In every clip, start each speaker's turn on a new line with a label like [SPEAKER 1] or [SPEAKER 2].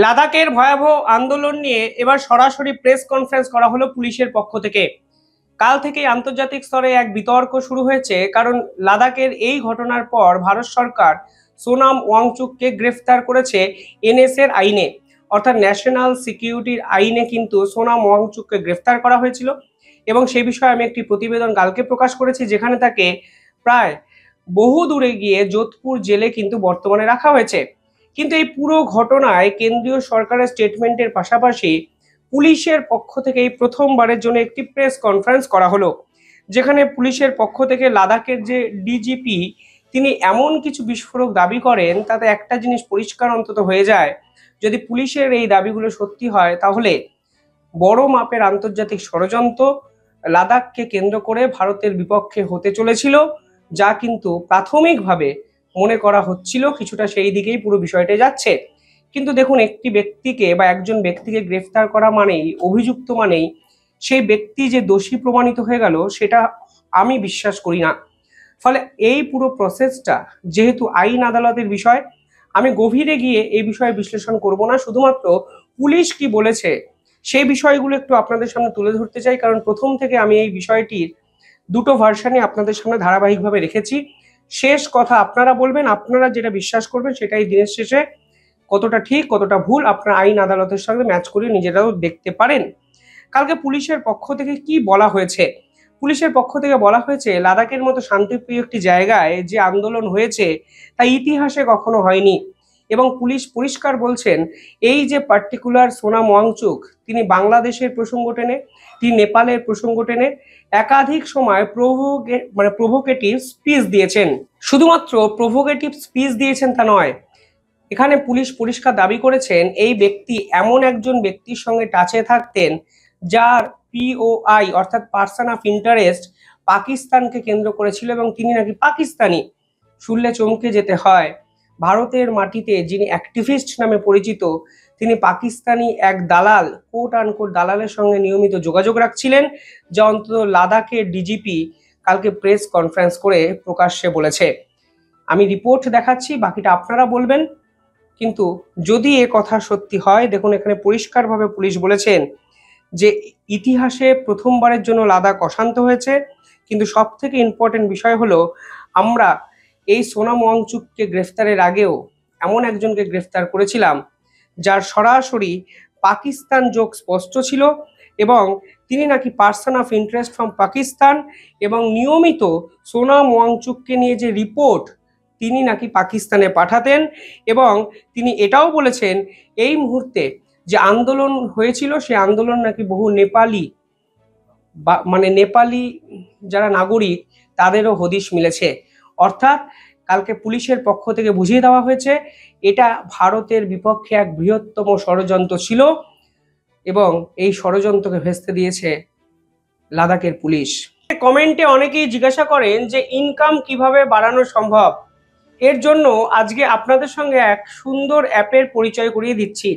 [SPEAKER 1] লাদাখের ভয়াবহ আন্দোলন নিয়ে এবার সরাসরি প্রেস কনফারেন্স করা হলো পুলিশের পক্ষ থেকে। কাল থেকেই আন্তর্জাতিক স্তরে এক বিতর্ক শুরু হয়েছে, কারণ লাদাখের এই ঘটনার পর ভারত সরকার সোনাম ওয়াংচুককে গ্রেফতার করেছে এনএসএর আইনে, অর্থাৎ ন্যাশনাল সিকিউরিটির আইনে কিন্তু সোনাম ওয়াংচুককে গ্রেফতার করা হয়েছিল। এবং সে বিষয়ে আমি একটি প্রতিবেদন কালকে প্রকাশ করেছি, যেখানে তাকে প্রায় বহু দূরে গিয়ে যোধপুর জেলে কিন্তু বর্তমানে রাখা হয়েছে। কিন্তু এই পুরো ঘটনায় কেন্দ্রীয় সরকারের স্টেটমেন্টের পাশাপাশি পুলিশের পক্ষ থেকে এই প্রথমবারের জন্য একটি প্রেস কনফারেন্স করা হলো, যেখানে পুলিশের পক্ষ থেকে লাদাখের যে ডিজিপি তিনি এমন কিছু বিস্ফোরক দাবি করেন, তাতে একটা জিনিস পরিষ্কার অন্তত হয়ে যায়, যদি পুলিশের এই দাবিগুলো সত্যি হয় তাহলে বড় মাপের আন্তর্জাতিক ষড়যন্ত্র লাদাখকে কেন্দ্র করে ভারতের বিপক্ষে হতে চলেছিল, যা কিন্তু প্রাথমিকভাবে মনে করা হচ্ছিল কিছুটা সেই দিকেই পুরো বিষয়টা যাচ্ছে। কিন্তু দেখুন, একটি ব্যক্তিকে বা একজন ব্যক্তিকে গ্রেফতার করা মানেই, অভিযুক্ত মানেই সেই ব্যক্তি যে দোষী প্রমাণিত হয়ে গেল, সেটা আমি বিশ্বাস করি না। ফলে এই পুরো প্রসেসটা যেহেতু আইন আদালতের বিষয়, আমি গভীরে গিয়ে এই বিষয়ে বিশ্লেষণ করব না, শুধুমাত্র পুলিশ কি বলেছে সেই বিষয়গুলো একটু আপনাদের সামনে তুলে ধরতে চাই। কারণ প্রথম থেকে আমি এই বিষয়টির দুটো ভার্সানই আপনাদের সামনে ধারাবাহিকভাবে রেখেছি। শেষ কথা আপনারা বলবেন, আপনারা যেটা বিশ্বাস করবেন সেটাই দিনের শেষে কতটা ঠিক কতটা ভুল আপনারা আইন আদালতের সঙ্গে ম্যাচ করে নিজেরাও দেখতে পারেন। কালকে পুলিশের পক্ষ থেকে কি বলা হয়েছে? পুলিশের পক্ষ থেকে বলা হয়েছে, লাদাখের মতো শান্তিপ্রিয় একটি জায়গায় যে আন্দোলন হয়েছে তা ইতিহাসে কখনো হয়নি। এবং পুলিশ পরিষ্কার বলছেন, এই যে পার্টিকুলার সোনাম ওয়াংচুক, তিনি বাংলাদেশের প্রসঙ্গ টেনে, তিনি নেপালের প্রসঙ্গ টেনে একাধিক সময় প্রভোকেটিভ স্পিচ দিয়েছেন। শুধুমাত্র প্রভোকেটিভ স্পিচ দিয়েছেন তা নয়, এখানে পুলিশ পরিষ্কার দাবি করেছেন এই ব্যক্তি এমন একজন ব্যক্তির সঙ্গে টাচে থাকতেন যার পিওআই অর্থাৎ পার্সন অফ ইন্টারেস্ট পাকিস্তানকে কেন্দ্র করেছিল, এবং তিনি নাকি পাকিস্তানি। শুনলে চমকে যেতে হয়, ভারতের মাটিতে যিনি অ্যাক্টিভিস্ট নামে পরিচিত, তিনি পাকিস্তানি এক দালাল, কোট আনকোট দালালের সঙ্গে নিয়মিত যোগাযোগ রাখছিলেন, যা অন্তত লাদাখের ডিজিপি কালকে প্রেস কনফারেন্স করে প্রকাশ্যে বলেছে। আমি রিপোর্ট দেখাচ্ছি, বাকিটা আপনারা বলবেন। কিন্তু যদি এ কথা সত্যি হয়, দেখুন এখানে পরিষ্কারভাবে পুলিশ বলেছেন যে ইতিহাসে প্রথমবারের জন্য লাদাখ অশান্ত হয়েছে। কিন্তু সব থেকে ইম্পর্টেন্ট বিষয় হলো, আমরা এই সোনাম ওয়াংচুককে গ্রেফতারের আগেও এমন একজনকে গ্রেফতার করেছিলাম যার সরাসরি পাকিস্তান যোগ স্পষ্ট ছিল, এবং তিনি নাকি person of interest from Pakistan, এবং নিয়মিত সোনাম ওয়াংচুককে নিয়ে যে রিপোর্ট তিনি নাকি পাকিস্তানে পাঠাতেন। এবং তিনি এটাও বলেছেন, এই মুহূর্তে যে আন্দোলন হয়েছিল সে আন্দোলন নাকি বহু নেপালি নেপালি যারা নাগরিক তাদেরও হদিশ মিলেছে। অর্থাৎ কালকে পুলিশের পক্ষ থেকে বুঝিয়ে দেওয়া হয়েছে এটা ভারতের বিপক্ষে এক বৃহত্তম ষড়যন্ত্র ছিল, এবং এই ষড়যন্ত্রকে ভেস্তে দিয়েছে লাদাখের পুলিশ। কমেন্টে অনেকেই জিজ্ঞাসা করেন যে ইনকাম কিভাবে বাড়ানো সম্ভব। এর জন্য আজকে আপনাদের সঙ্গে এক সুন্দর অ্যাপের পরিচয় করিয়ে দিচ্ছি।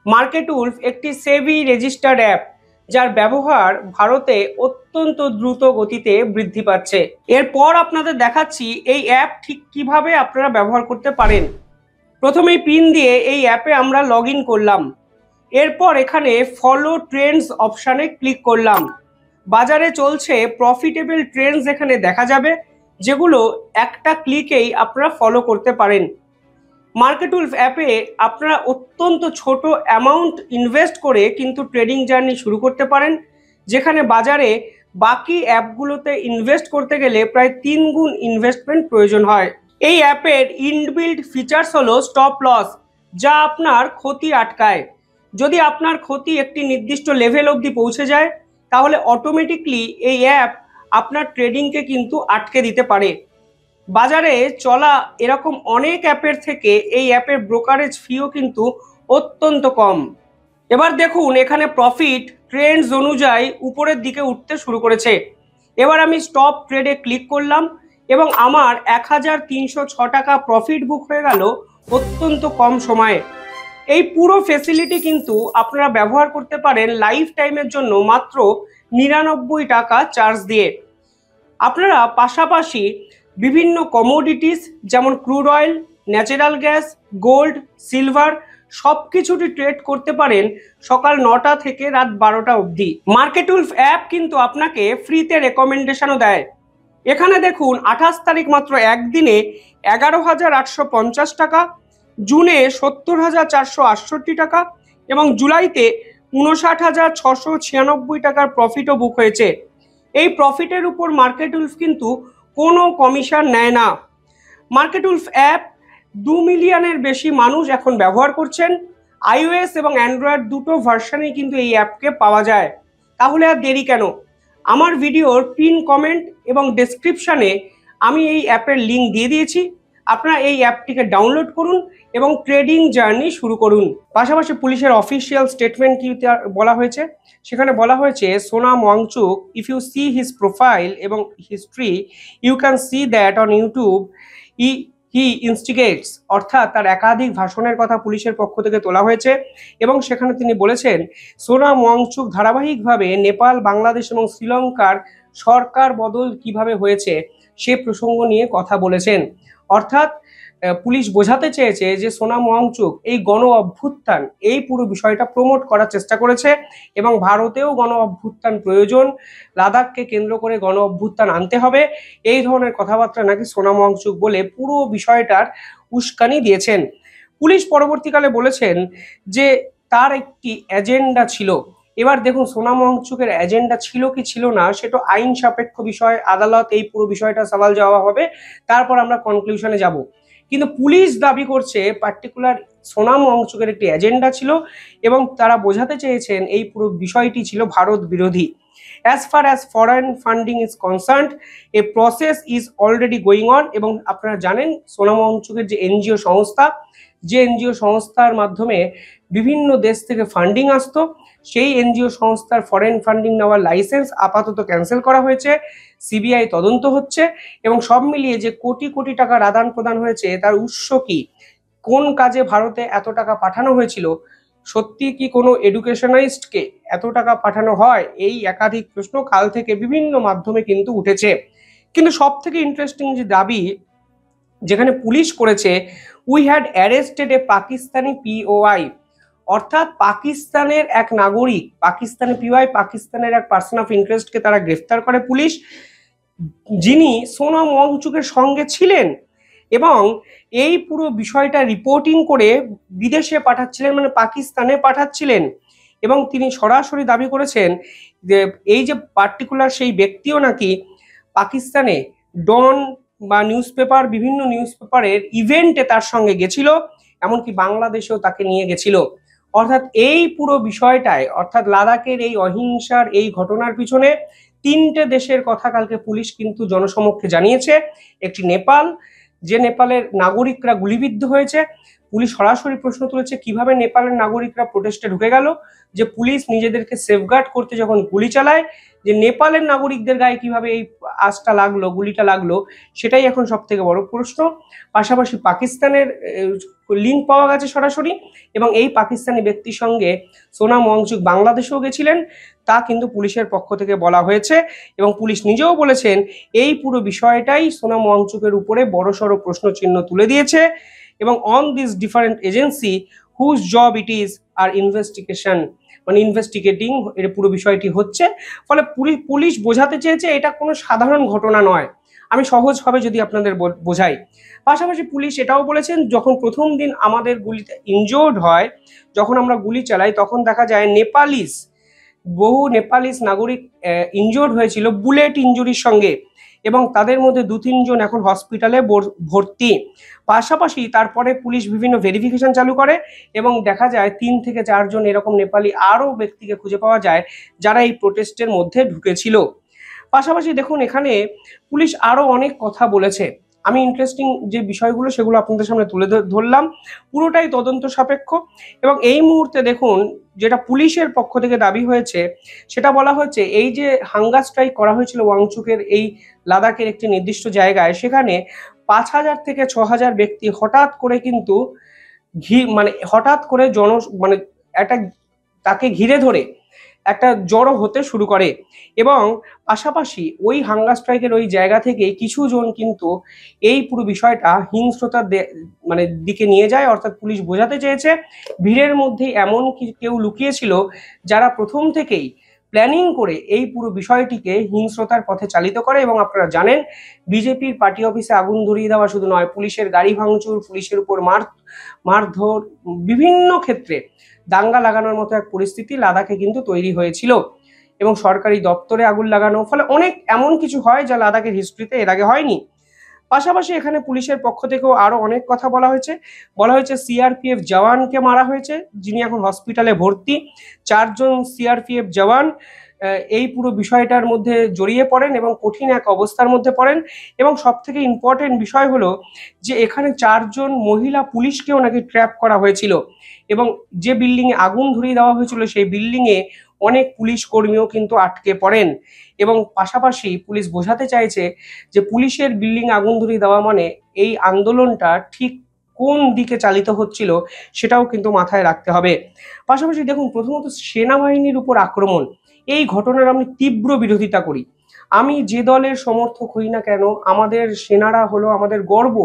[SPEAKER 1] মার্কেটউলফ একটি সেবি রেজিস্টার্ড অ্যাপ, যার ব্যবহার ভারতে অত্যন্ত দ্রুত গতিতে বৃদ্ধি পাচ্ছে। এরপর আপনাদের দেখাচ্ছি এই অ্যাপ ঠিক কিভাবে আপনারা ব্যবহার করতে পারেন। প্রথমেই পিন দিয়ে এই অ্যাপে আমরা লগ ইন করলাম। এরপর এখানে ফলো ট্রেন্ডস অপশানে ক্লিক করলাম। বাজারে চলছে প্রফিটেবল ট্রেন্ডস এখানে দেখা যাবে, যেগুলো একটা ক্লিকেই আপনারা ফলো করতে পারেন। মার্কেটউলফ অ্যাপে আপনারা অত্যন্ত ছোট অ্যামাউন্ট ইনভেস্ট করে কিন্তু ট্রেডিং জার্নি শুরু করতে পারেন, যেখানে বাজারে বাকি অ্যাপগুলোতে ইনভেস্ট করতে গেলে প্রায় 3 গুণ ইনভেস্টমেন্ট প্রয়োজন হয়। এই অ্যাপের ইনবিল্ট ফিচার্স হলো স্টপ লস, যা আপনার ক্ষতি আটকায়। যদি আপনার ক্ষতি একটি নির্দিষ্ট লেভেল অবধি পৌঁছে যায়, তাহলে অটোমেটিকলি এই অ্যাপ আপনার ট্রেডিংকে কিন্তু আটকে দিতে পারে। বাজারে চলা এরকম অনেক অ্যাপের থেকে এই অ্যাপের ব্রোকারেজ ফিও কিন্তু অত্যন্ত কম। এবার দেখুন এখানে প্রফিট ট্রেন্ডস অনুযায়ী উপরের দিকে উঠতে শুরু করেছে। এবার আমি স্টপ ট্রেডে ক্লিক করলাম, এবং আমার 1306 টাকা প্রফিট বুক হয়ে গেল অত্যন্ত কম সময়ে। এই পুরো ফেসিলিটি কিন্তু আপনারা ব্যবহার করতে পারেন লাইফ টাইমের জন্য মাত্র 99 টাকা চার্জ দিয়ে। আপনারা পাশাপাশি বিভিন্ন কমোডিটিস যেমন crude oil, natural gas, gold, silver সবকিছুটি ট্রেড করতে পারেন সকাল 9টা থেকে রাত 12টা অবধি। মার্কেটুলফ অ্যাপ কিন্তু আপনাকে ফ্রিতে রেকমেন্ডেশনও দেয়। এখানে দেখুন 28 তারিখ মাত্র একদিনে 11,850 টাকা, জুনে 70,468 টাকা এবং জুলাইতে 59,696 টাকার প্রফিটও বুক হয়েছে। এই প্রফিটের উপর মার্কেটুলফ কিন্তু কোনো কমিশন নেয় না। মার্কেটুলফ অ্যাপ 2 মিলিয়নের বেশি মানুষ এখন ব্যবহার করছেন। iOS এবং অ্যান্ড্রয়েড দুটো ভার্সনেই কিন্তু এই অ্যাপকে পাওয়া যায়। তাহলে আর দেরি কেন? আমার ভিডিওর পিন কমেন্ট এবং ডেসক্রিপশানে আমি এই অ্যাপের লিঙ্ক দিয়ে দিয়েছি। আপনারা এই অ্যাপটিকে ডাউনলোড করুন এবং ট্রেডিং জার্নি শুরু করুন। পাশাপাশি পুলিশের অফিসিয়াল স্টেটমেন্ট কি বলা হয়েছে, সেখানে বলা হয়েছে Sonam Wangchuk, if you see his profile এবং history you can see that on YouTube he instigates, অর্থাৎ তার একাধিক ভাষণের কথা পুলিশের পক্ষ থেকে তোলা হয়েছে এবং সেখানে তিনি বলেছেন সোনাম ওয়াংচুক ধারাবাহিকভাবে নেপাল, বাংলাদেশ এবং শ্রীলঙ্কার সরকার বদল কিভাবে হয়েছে সে প্রসঙ্গ নিয়ে কথা বলেছেন। অর্থাৎ পুলিশ বোঝাতে চেয়েছে যে সোনাম ওয়াংচুক এই গণ অভ্যুত্থান, এই পুরো বিষয়টা প্রমোট করার চেষ্টা করেছে এবং ভারতেও গণ অভ্যুত্থান প্রয়োজন, লাদাখকে কেন্দ্র করে গণ অভ্যুত্থান আনতে হবে, এই ধরনের কথাবার্তা নাকি সোনাম ওয়াংচুক বলে পুরো বিষয়টার উস্কানি দিয়েছেন। পুলিশ পরবর্তীকালে বলেছেন যে তার একটি এজেন্ডা ছিল। এবার দেখুন সোনাম ওয়াংচুকের এজেন্ডা ছিল কি ছিল না সেটা আইন সাপেক্ষ বিষয়, আদালত এই পুরো বিষয়টা সওয়াল জবাব হবে, তারপর আমরা কনক্লুশনে যাব। কিন্তু পুলিশ দাবি করছে পার্টিকুলার সোনাম ওয়াংচুকের একটি এজেন্ডা ছিল এবং তারা বোঝাতে চেয়েছেন এই পুরো বিষয়টি ছিল ভারত বিরোধী। As far as foreign funding is concerned, a process is already going on এবং আপনারা জানেন সোনাম ওয়াংচুকের যে এনজিও সংস্থা, যে এনজিও সংস্থার মাধ্যমে বিভিন্ন দেশ থেকে ফান্ডিং আসতো, সেই এনজিও সংস্থার ফরেন ফান্ডিং নেওয়ার লাইসেন্স আপাতত ক্যান্সেল করা হয়েছে। সিবিআই তদন্ত হচ্ছে এবং সব মিলিয়ে যে কোটি কোটি টাকার আদান প্রদান হয়েছে তার উৎস কি, কোন কাজে ভারতে এত টাকা পাঠানো হয়েছিল, সত্যি কি কোনো এডুকেশনালিস্টকে এত টাকা পাঠানো হয়, এই একাধিক প্রশ্ন কাল থেকে বিভিন্ন মাধ্যমে কিন্তু উঠেছে। কিন্তু সব থেকে ইন্টারেস্টিং যে দাবি যেখানে পুলিশ করেছে, we had arrested A Pakistani POI, অর্থাৎ পাকিস্তানের এক নাগরিক, পাকিস্তানি পিওআই, পাকিস্তানের এক পার্সন অফ ইন্টারেস্টকে তারা গ্রেফতার করে পুলিশ, যিনি সোনাম ওয়াংচুকের সঙ্গে ছিলেন এবং এই পুরো বিষয়টা রিপোর্টিং করে বিদেশে পাঠাচ্ছিলেন, মানে পাকিস্তানে পাঠাচ্ছিলেন। এবং তিনি সরাসরি দাবি করেছেন যে এই যে পার্টিকুলার সেই ব্যক্তিও নাকি পাকিস্তানে ডন বা নিউজপেপার, বিভিন্ন নিউজপেপারের ইভেন্টে তার সঙ্গে গেছিল, এমনকি বাংলাদেশেও তাকে নিয়ে গেছিল। অর্থাৎ এই পুরো বিষয়টায়, অর্থাৎ লাদাখের এই অহিংসার এই ঘটনার পিছনে 3টে দেশের কথা কালকে পুলিশ কিন্তু জনসমক্ষে জানিয়েছে। একটি নেপাল, যে নেপালের নাগরিকরা গুলিবিদ্ধ হয়েছে। পুলিশ সরাসরি প্রশ্ন তুলেছে কিভাবে নেপালের নাগরিকরা প্রোটেস্টে ঢুকে গেল, যে পুলিশ নিজেদেরকে সেফগার্ড করতে যখন গুলি চালায়, যে নেপালের নাগরিকদের গায়ে কিভাবে এই আঁচটা লাগলো, গুলিটা লাগলো, সেটাই এখন সব থেকে বড় প্রশ্ন। পাশাপাশি পাকিস্তানের লিঙ্ক পাওয়া গেছে সরাসরি এবং এই পাকিস্তানি ব্যক্তির সঙ্গে সোনাম ওয়াংচুক বাংলাদেশেও গেছিলেন, তা কিন্তু পুলিশের পক্ষ থেকে বলা হয়েছে এবং পুলিশ নিজেও বলেছেন এই পুরো বিষয়টাই সোনাম ওয়াংচুকের উপরে বড়সড় প্রশ্নচিহ্ন তুলে দিয়েছে এবং on this different agency whose job it is আর ইনভেস্টিগেশন, মানে ইনভেস্টিগেটিং এর পুরো বিষয়টি হচ্ছে। ফলে পুলিশ বোঝাতে চেয়েছে এটা কোনো সাধারণ ঘটনা নয়। আমি সহজভাবে যদি আপনাদের বোঝাই, পাশাপাশি পুলিশ এটাও বলেছেন যখন প্রথম দিন আমাদের গুলিতে ইনজোর্ড হয়, যখন আমরা গুলি চালাই তখন দেখা যায় বহু নেপালিস নাগরিক ইনজোর্ড হয়েছিল বুলেট ইঞ্জুরির সঙ্গে এবং তাদের মধ্যে 2-3 জন এখন হসপিটালে ভর্তি। পাশাপাশি তারপরে পুলিশ বিভিন্ন ভেরিফিকেশন চালু করে এবং দেখা যায় 3 থেকে 4 জন এরকম নেপালি আরও ব্যক্তিকে খুঁজে পাওয়া যায় যারা এই প্রোটেস্টের মধ্যে ঢুকেছিল। পাশাপাশি দেখুন এখানে পুলিশ আরও অনেক কথা বলেছে। আমি ইন্টারেস্টিং যে বিষয়গুলো সেগুলো আপনাদের সামনে তুলে ধরলাম, পুরোটাই তদন্ত সাপেক্ষ। এবং এই মুহূর্তে দেখুন যেটা পুলিশের পক্ষ থেকে দাবি হয়েছে, সেটা বলা হচ্ছে এই যে হাঙ্গার স্ট্রাইক করা হয়েছিল ওয়াংচুকের এই লাদাখের একটি নির্দিষ্ট জায়গায়, সেখানে 5,000 থেকে 6,000 ব্যক্তি হঠাৎ করে কিন্তু হঠাৎ করে একটা তাকে ঘিরে ধরে একটা জড়ো হতে শুরু করে এবং পাশাপাশি ওই হাঙ্গার স্ট্রাইকের ওই জায়গা থেকে কিছু জন কিন্তু এই পুরো বিষয়টা হিংস্রতার মানে দিকে নিয়ে যায়। অর্থাৎ পুলিশ বোঝাতে চেয়েছে ভিড়ের মধ্যে এমন কেউ লুকিয়েছিল যারা প্রথম থেকেই প্ল্যানিং করে এই পুরো বিষয়টিকে হিংস্রতার পথে চালিত করে। এবং আপনারা জানেন বিজেপির পার্টি অফিসে আগুন ধরিয়ে দেওয়া শুধু নয়, পুলিশের গাড়ি ভাঙচুর, পুলিশের উপর মারধর, বিভিন্ন ক্ষেত্রে দাঙ্গা লাগানোর মতো এক পরিস্থিতি লাদাখে কিন্তু তৈরি হয়েছিল এবং সরকারি দপ্তরে আগুন লাগানো, ফলে অনেক এমন কিছু হয় যা লাদাখের হিস্ট্রিতে এর আগে হয়নি। পাশাপাশি এখানে পুলিশের পক্ষ থেকেও আরো অনেক কথা বলা হয়েছে সিআরপিএফ জওয়ানকে মারা হয়েছে, যিনি এখন হসপিটালে ভর্তি। 4 জন সিআরপিএফ জওয়ান এই পুরো বিষয়টার মধ্যে জড়িয়ে পড়েন এবং কঠিন এক অবস্থার মধ্যে পড়েন। এবং সব থেকে ইম্পর্টেন্ট বিষয় হলো যে এখানে 4 জন মহিলা পুলিশকেও নাকি ট্র্যাপ করা হয়েছিল এবং যে বিল্ডিং এ আগুন ধরিয়ে দেওয়া হয়েছিল সেই বিল্ডিং এ অনেক পুলিশ কর্মীও কিন্তু আটকে পড়েন। এবং পাশাপাশি পুলিশ বোঝাতে চাইছে যে পুলিশের বিল্ডিং আগুন ধরিয়ে দেওয়া মানে এই আন্দোলনটা ঠিক কোন দিকে চালিত হচ্ছিল সেটাও কিন্তু মাথায় রাখতে হবে। পাশাপাশি দেখুন, প্রথমত সেনাবাহিনীর উপর আক্রমণ, এই ঘটনার আমি তীব্র বিরোধিতা করি। আমি যে দলের সমর্থক হই না কেন, আমাদের সেনারা হলো আমাদের গর্ব,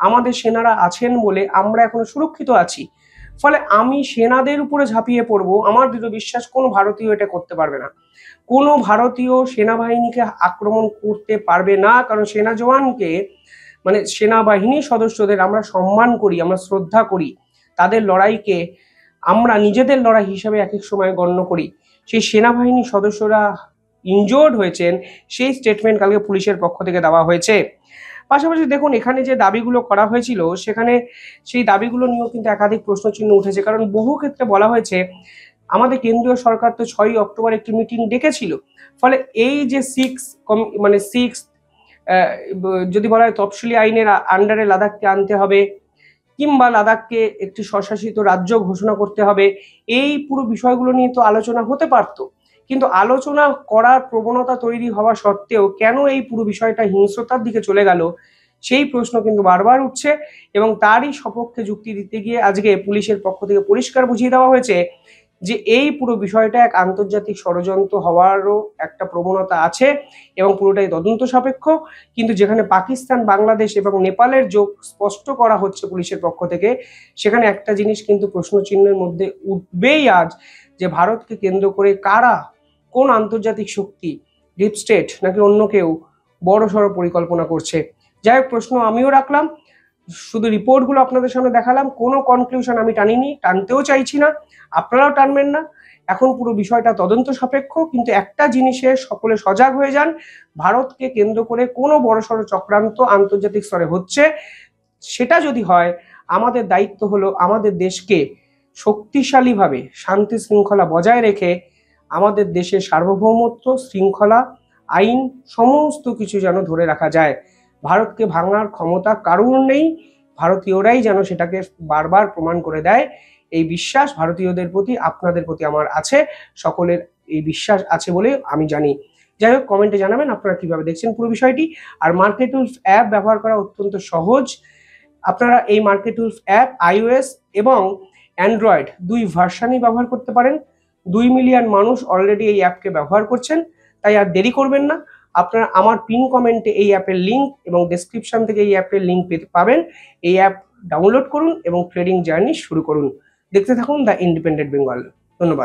[SPEAKER 1] আমাদের সেনারা আছেন বলে আমরা এখনো সুরক্ষিত আছি। ফলে আমি সেনাদের উপরে ঝাঁপিয়ে পড়বো, আমার দৃঢ় বিশ্বাস কোনো ভারতীয় এটা করতে পারবে না। কোনো ভারতীয় সেনাবাহিনীকে আক্রমণ করতে পারবে না, কারণ সেনা জওয়ানকে মানে সেনাবাহিনীর সদস্যদের আমরা সম্মান করি, আমরা শ্রদ্ধা করি, তাদের লড়াইকে আমরা নিজেদের লড়াই হিসাবে এক এক সময় গণ্য করি। সেই সেনাবাহিনীর সদস্যরা ইনজোর্ড হয়েছেন, সেই স্টেটমেন্ট কালকে পুলিশের পক্ষ থেকে দেওয়া হয়েছে। পাশাপাশি দেখুন, এখানে যে দাবিগুলো করা হয়েছিল সেখানে সেই দাবিগুলো নিয়েও কিন্তু একাধিক প্রশ্নচিহ্ন উঠেছে, কারণ বহু ক্ষেত্রে বলা হয়েছে আমাদের কেন্দ্রীয় সরকার তো 6ই অক্টোবর একটি মিটিং ডেকেছিল, ফলে এই যে সিক্স যদি বলা হয় তফসিলি আইনের আন্ডারে লাদাখকে আনতে হবে কিংবা লাদাখকে একটি স্বশাসিত রাজ্য ঘোষণা করতে হবে, এই পুরো বিষয়গুলো নিয়ে তো আলোচনা হতে পারত। কিন্তু আলোচনা করার প্রবণতা তৈরি হওয়া সত্ত্বেও কেন এই পুরো বিষয়টা হিংস্রতার দিকে চলে গেল, সেই প্রশ্ন কিন্তু বারবার উঠছে। এবং তারই সপক্ষে যুক্তি দিতে গিয়ে আজকে পুলিশের পক্ষ থেকে পরিষ্কার বুঝিয়ে দেওয়া হয়েছে যে এই পুরো বিষয়টা এক আন্তর্জাতিক ষড়যন্ত্র হওয়ারও একটা প্রবণতা আছে এবং পুরোটাই তদন্ত সাপেক্ষ। কিন্তু যেখানে পাকিস্তান, বাংলাদেশ এবং নেপালের যোগ স্পষ্ট করা হচ্ছে পুলিশের পক্ষ থেকে, সেখানে একটা জিনিস কিন্তু প্রশ্নচিহ্নের মধ্যে উঠবেই আজ, যে ভারতকে কেন্দ্র করে কারা, কোন আন্তর্জাতিক শক্তি, ডিপ স্টেট নাকি অন্য কেউ বড়সড় পরিকল্পনা করছে। যাই হোক, প্রশ্ন আমিও রাখলাম, শুধু রিপোর্টগুলো আপনাদের সামনে দেখালাম, কোনো কনক্লুশন আমি টানিনি, টানতেও চাইছি না, আপনারাও টানবেন না। এখন পুরো বিষয়টা তদন্ত সাপেক্ষ, কিন্তু একটা জিনিসে সকলে সজাগ হয়ে যান, ভারতকে কেন্দ্র করে কোনো বড়সড় চক্রান্ত আন্তর্জাতিক স্তরে হচ্ছে। সেটা যদি হয়, আমাদের দায়িত্ব হলো আমাদের দেশকে শক্তিশালীভাবে শান্তি শৃঙ্খলা বজায় রেখে আমাদের দেশের সার্বভৌমত্ব, শৃঙ্খলা, আইন সমস্ত কিছু যেন ধরে রাখা যায়। ভারতকে ভাঙার ক্ষমতা কারোর নেই, ভারতীয়রাই যেন সেটাকে বারবার প্রমাণ করে দেয়। এই বিশ্বাস ভারতীয়দের প্রতি, আপনাদের প্রতি আমার আছে, সকলের এই বিশ্বাস আছে বলে আমি জানি। যাই হোক, কমেন্টে জানাবেন আপনারা কিভাবে দেখছেন পুরো বিষয়টি। আর মার্কেটউলফ অ্যাপ ব্যবহার করা অত্যন্ত সহজ। আপনারা এই মার্কেটউলফ অ্যাপ iOS এবং অ্যান্ড্রয়েড 2 ভার্সানই ব্যবহার করতে পারেন। 2 মিলিয়ন মানুষ অলরেডি এই অ্যাপকে ব্যবহার করছেন, তাই আর দেরি করবেন না। আপনারা আমার পিন কমেন্টে এই অ্যাপের লিঙ্ক এবং ডেসক্রিপশন থেকে এই অ্যাপের লিঙ্ক পাবেন। এই অ্যাপ ডাউনলোড করুন এবং ট্রেডিং জার্নি শুরু করুন। দেখতে থাকুন দ্য ইন্ডিপেন্ডেন্ট বেঙ্গল। ধন্যবাদ।